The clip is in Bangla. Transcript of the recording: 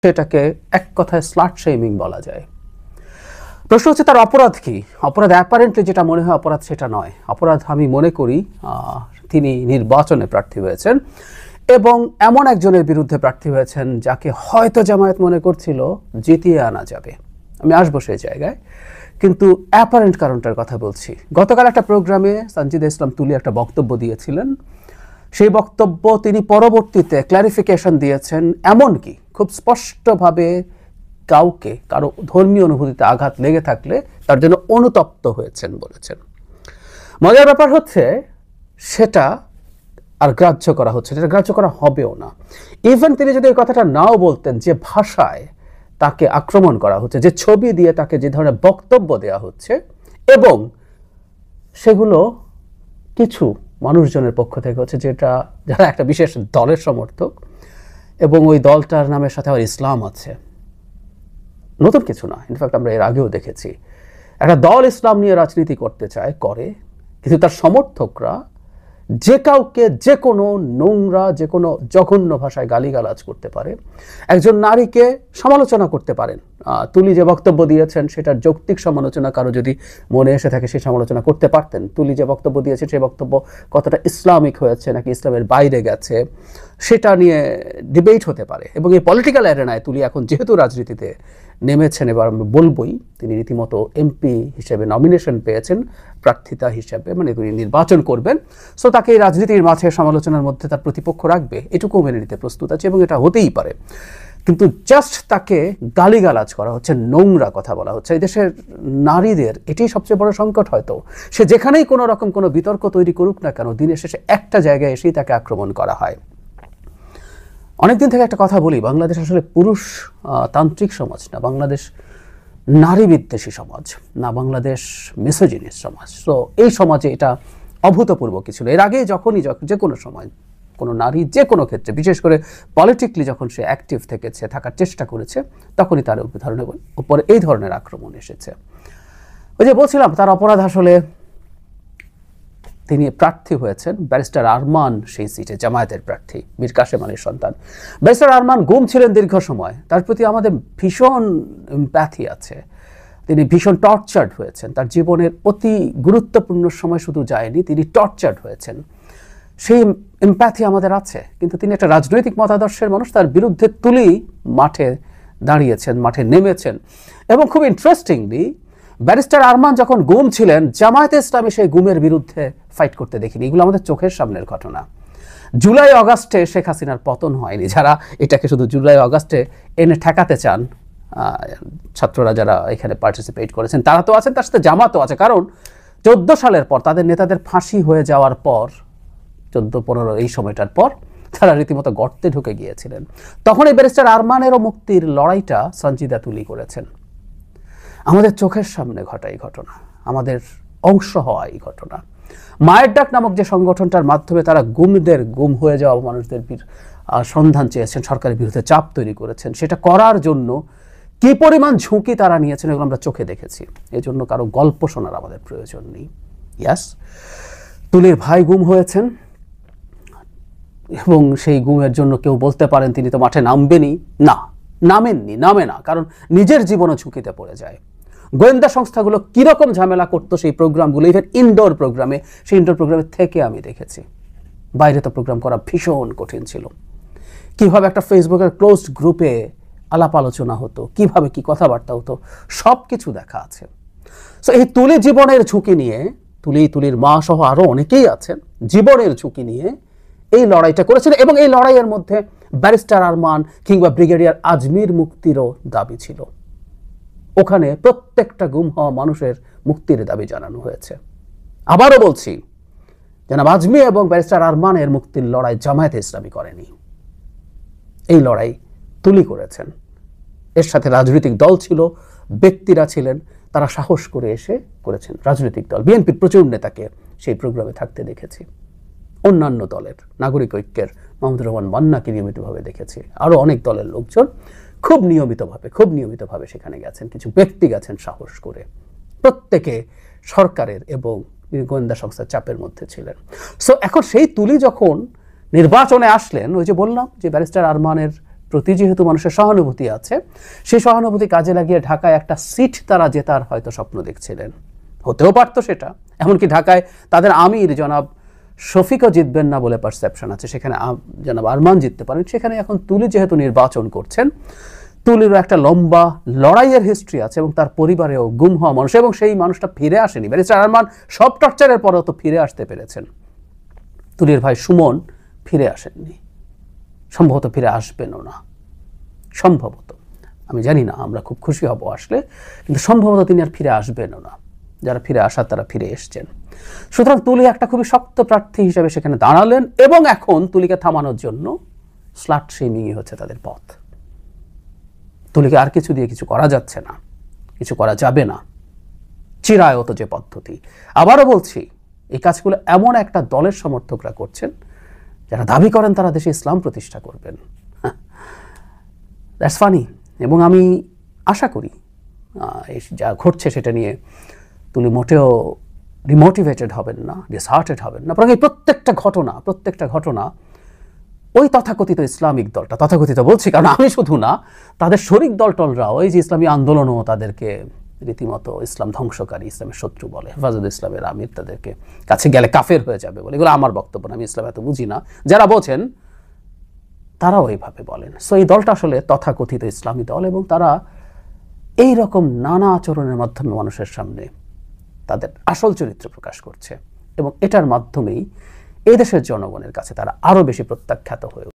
সেটাকে এক কথায় স্লাট শেমিং বলা যায়। প্রশ্ন হচ্ছে তার অপরাধ কি? অপরাধ অ্যাপারেন্টলি যেটা মনে হয় অপরাধ সেটা নয়। অপরাধ আমি মনে করি তিনি নির্বাচনে প্রার্থী হয়েছেন এবং এমন একজনের বিরুদ্ধে প্রার্থী হয়েছেন যাকে হয়তো জামায়াত মনে করছিল জিতিয়ে আনা যাবে। আমি আসবো সেই জায়গায়, কিন্তু অ্যাপারেন্ট কারণটার কথা বলছি। গতকাল একটা প্রোগ্রামে সানজিদা ইসলাম তুলি একটা বক্তব্য দিয়েছিলেন। সেই বক্তব্য তিনি পরবর্তীতে ক্ল্যারিফিকেশন দিয়েছেন, এমনকি খুব স্পষ্টভাবে কাউকে কারো ধর্মীয় অনুভূতিতে আঘাত লেগে থাকলে তার জন্য অনুতপ্ত হয়েছেন বলেছেন। মজার ব্যাপার হচ্ছে সেটা আর গ্রাহ্য করা হচ্ছে, সেটা গ্রাহ্য করা হবেও না। ইভেন তিনি যদি এই কথাটা নাও বলতেন, যে ভাষায় তাকে আক্রমণ করা হচ্ছে, যে ছবি দিয়ে তাকে যে ধরনের বক্তব্য দেওয়া হচ্ছে, এবং সেগুলো কিছু মানুষজনের পক্ষ থেকে হচ্ছে যেটা যারা একটা বিশেষ দলের সমর্থক এবং ওই দলটার নামের সাথে আবার ইসলাম আছে, নতুন কিছু না। ইনফ্যাক্ট আমরা এর আগেও দেখেছি একটা দল ইসলাম নিয়ে রাজনীতি করতে চায়, করে, কিন্তু তার সমর্থকরা যে কাউকে যে কোনো নোংরা যে কোনো জঘন্য ভাষায় গালিগালাজ করতে পারে, একজন নারীকে সমালোচনা করতে পারেন। তুলি যে বক্তব্য দিয়েছেন সেটার যৌক্তিক সমালোচনা কারো যদি মনে এসে থাকে সেই সমালোচনা করতে পারতেন। তুলি যে বক্তব্য দিয়েছেন সেই বক্তব্য কতটা ইসলামিক হয়েছে নাকি ইসলামের বাইরে গেছে সেটা নিয়ে ডিবেট হতে পারে। এবং এই পলিটিক্যাল অ্যারেনায় তুলি এখন যেহেতু রাজনীতিতে নেমেছেন, এবার আমরা বলবই তিনি রীতিমতো এমপি হিসেবে নমিনেশন পেয়েছেন, প্রার্থিতা হিসেবে, মানে তিনি নির্বাচন করবেন। সো তাকে এই রাজনীতির মাঝে সমালোচনার মধ্যে তার প্রতিপক্ষ রাখবে, এটুকু মেনে নিতে প্রস্তুত আছে এবং এটা হতেই পারে। কিন্তু জাস্ট তাকে গালিগালাজ করা হচ্ছে, নোংরা কথা বলা হচ্ছে। এই দেশের নারীদের এটাই সবচেয়ে বড় সংকট। হয়তো সে যেখানেই কোনো রকম কোনো বিতর্ক তৈরি করুক না কেন, দিনের শেষে একটা জায়গায় এসেই তাকে আক্রমণ করা হয়। অনেকদিন থেকে একটা কথা বলি, বাংলাদেশ আসলে পুরুষ তান্ত্রিক সমাজ না, বাংলাদেশ নারী বিদ্বেষী সমাজ না, বাংলাদেশ মিসোজিনিস্ট সমাজ। তো এই সমাজে এটা অভূতপূর্ব কিছু। এর আগে যখনই যে কোনো সময় কোনো নারী যে কোনো ক্ষেত্রে, বিশেষ করে পলিটিক্যালি যখন সে অ্যাক্টিভ থেকেছে, থাকার চেষ্টা করেছে, তখনই তার উপরে এই ধরনের আক্রমণ এসেছে। ওই যে বলছিলাম তার অপরাধ আসলে তিনি প্রার্থী হয়েছেন, ব্যারিস্টার আরমান সেই সিটে, জামায়াতের প্রার্থী, মীর কাসেম আলীর সন্তান। ব্যারিস্টার আরমান গুম ছিলেন দীর্ঘ সময়, তার প্রতি আমাদের ভীষণ এমপ্যাথি আছে। তিনি ভীষণ টর্চার্ড হয়েছেন, তার জীবনের অতি গুরুত্বপূর্ণ সময় শুধু যায়নি, তিনি টর্চার্ড হয়েছেন, সেই এমপ্যাথি আমাদের আছে। কিন্তু তিনি একটা রাজনৈতিক মতাদর্শের মানুষ, তার বিরুদ্ধে তুলি মাঠে দাঁড়িয়েছেন, মাঠে নেমেছেন। এবং খুব ইন্টারেস্টিংলি ব্যারিস্টার আরমান যখন গুম ছিলেন, জামায়াতে ইসলামী সেই গুমের বিরুদ্ধে ফাইট করতে দেখিনি। এগুলো আমাদের চোখের সামনের ঘটনা। জুলাই অগাস্টে শেখ হাসিনার পতন হয়নি। যারা এটাকে শুধু জুলাই অগাস্টে এনে ঠেকাতে চান, ছাত্ররা যারা এখানে পার্টিসিপেট করেছেন তারা তো আছেন, তার সাথে জামাতও আছে। কারণ 14 সালের পর তাদের নেতাদের ফাঁসি হয়ে যাওয়ার পর, 14-15 এই সময়টার পর তারা রীতিমতো গর্তে ঢুকে গিয়েছিলেন। তখন এই ব্যারিস্টার আরমানেরও মুক্তির লড়াইটা সঞ্জিদা তুলি করেছেন। আমাদের চোখের সামনে ঘটা এই ঘটনা, আমাদের অংশ হওয়া এই ঘটনা। মায়ের ডাক নামক যে সংগঠনটার মাধ্যমে তারা গুম হয়ে যাওয়া মানুষদের সন্ধান চেয়েছেন, সরকারের বিরুদ্ধে চাপ তৈরি করেছেন, সেটা করার জন্য কি পরিমাণ ঝুঁকি তারা নিয়েছেন এগুলো আমরা চোখে দেখেছি। এই জন্য কারো গল্প শোনার আমাদের প্রয়োজন নেই। ইয়াস, তুলির ভাই গুম হয়েছেন এবং সেই গুমের জন্য কেউ বলতে পারেন তিনি তো মাঠে নামবেনই, না, নামে না, কারণ নিজের জীবনও ঝুঁকিতে পড়ে যায়। গোয়েন্দা সংস্থাগুলো কীরকম ঝামেলা করতো সেই প্রোগ্রামগুলো, ইভেন ইনডোর প্রোগ্রামে, সেই ইনডোর প্রোগ্রামে থেকে আমি দেখেছি। বাইরে তো প্রোগ্রাম করা ভীষণ কঠিন ছিল। কিভাবে একটা ফেসবুকের ক্লোজড গ্রুপে আলাপ আলোচনা হতো, কিভাবে কি কথাবার্তা হতো, সব কিছু দেখা আছে। সো এই তুলি জীবনের ঝুঁকি নিয়ে, তুলির মা সহ আরও অনেকেই আছেন, জীবনের ঝুঁকি নিয়ে এই লড়াইটা করেছেন। এবং এই লড়াইয়ের মধ্যে ব্যারিস্টার আরমান কিংবা ব্রিগেডিয়ার আজমির মুক্তিরও দাবি ছিল। ওখানে প্রত্যেকটা গুম হওয়া মানুষের মুক্তির দাবি জানানো হয়েছে। আবারও বলছি, জনাব আজমি এবং ব্যারিস্টার আরমানের মুক্তির লড়াই জামায়াতে ইসলামী করেনি, এই লড়াই তুলি করেছেন। এর সাথে রাজনৈতিক দল ছিল, ব্যক্তিরা ছিলেন, তারা সাহস করে এসে করেছেন। রাজনৈতিক দল, বিএনপির প্রচুর নেতাকে সেই প্রোগ্রামে থাকতে দেখেছি, অন্যান্য দলের, নাগরিক ঐক্যের মাহমুদুর রহমান মান্নাকে নিয়মিতভাবে দেখেছি, আরও অনেক দলের লোকজন খুব নিয়মিতভাবে সেখানে গেছেন। কিছু ব্যক্তি গেছেন সাহস করে, প্রত্যেকে সরকারের এবং গোয়েন্দা সংস্থার চাপের মধ্যে ছিলেন। সো এখন সেই তুলি যখন নির্বাচনে আসলেন, ওই যে বললাম যে ব্যারিস্টার আরমানের প্রতি যেহেতু মানুষের সহানুভূতি আছে, সেই সহানুভূতি কাজে লাগিয়ে ঢাকায় একটা সিট তারা জেতার হয়তো স্বপ্ন দেখছিলেন। হতেও পারতো সেটা, এমনকি ঢাকায় তাদের আমির জনাব শফিকও জিতবেন না বলে পারসেপশন আছে, সেখানে জনাব আরমান জিততে পারেন। সেখানে এখন তুলি যেহেতু নির্বাচন করছেন, তুলিরও একটা লম্বা লড়াইয়ের হিস্ট্রি আছে এবং তার পরিবারেও গুম হওয়া মানুষ, এবং সেই মানুষটা ফিরে আসেনি। ব্যারিস্টার আরমান সব টর্চারের পরেও তো ফিরে আসতে পেরেছেন। তুলির ভাই সুমন ফিরে আসেননি, সম্ভবত ফিরে আসবেনও না। সম্ভবত, আমি জানি না, আমরা খুব খুশি হব আসলে, কিন্তু সম্ভবত তিনি আর ফিরে আসবেনও না। যারা ফিরে আসার তারা ফিরে এসছেন। সুতরাং তুলি একটা খুবই শক্ত প্রার্থী হিসেবে সেখানে দাঁড়ালেন, এবং এখন তুলিকে থামানোর জন্য স্লাট শেমিংই হচ্ছে তাদের পথ। তুলিকে আর কিছু দিয়ে কিছু করা যাচ্ছে না, কিছু করা যাবে না। চিরায়ত যে পদ্ধতি, আবারও বলছি, এই কাজগুলো এমন একটা দলের সমর্থকরা করছেন যারা দাবি করেন তারা দেশে ইসলাম প্রতিষ্ঠা করবেন। That's funny. এবং আমি আশা করি যা ঘটছে সেটা নিয়ে তুলি মোটেও ডিমোটিভেটেড হবেন না, ডিসহার্টেড হবেন না, বরং এই প্রত্যেকটা ঘটনা ওই তথাকথিত ইসলামিক দলটা, তথাকথিত বলছি কারণ আমি শুধু না, তাদের শরিক দলটলরাও, ওই যে ইসলামী আন্দোলনও তাদেরকে রীতিমতো ইসলাম ধ্বংসকারী, ইসলামের শত্রু বলে। হেফাজতে ইসলামের আমির তাদেরকে কাছে গেলে কাফের হয়ে যাবে বলে। এগুলো আমার বক্তব্য না, আমি ইসলাম এত বুঝি না। যারা বোঝেন তারাও এইভাবে বলেন। সো এই দলটা আসলে তথাকথিত ইসলামী দল, এবং তারা এই রকম নানা আচরণের মাধ্যমে মানুষের সামনে তাদের আসল চরিত্র প্রকাশ করছে, এবং এটার মাধ্যমেই এই দেশের জনগণের কাছে তারা আরো বেশি প্রত্যাখ্যাত হয়ে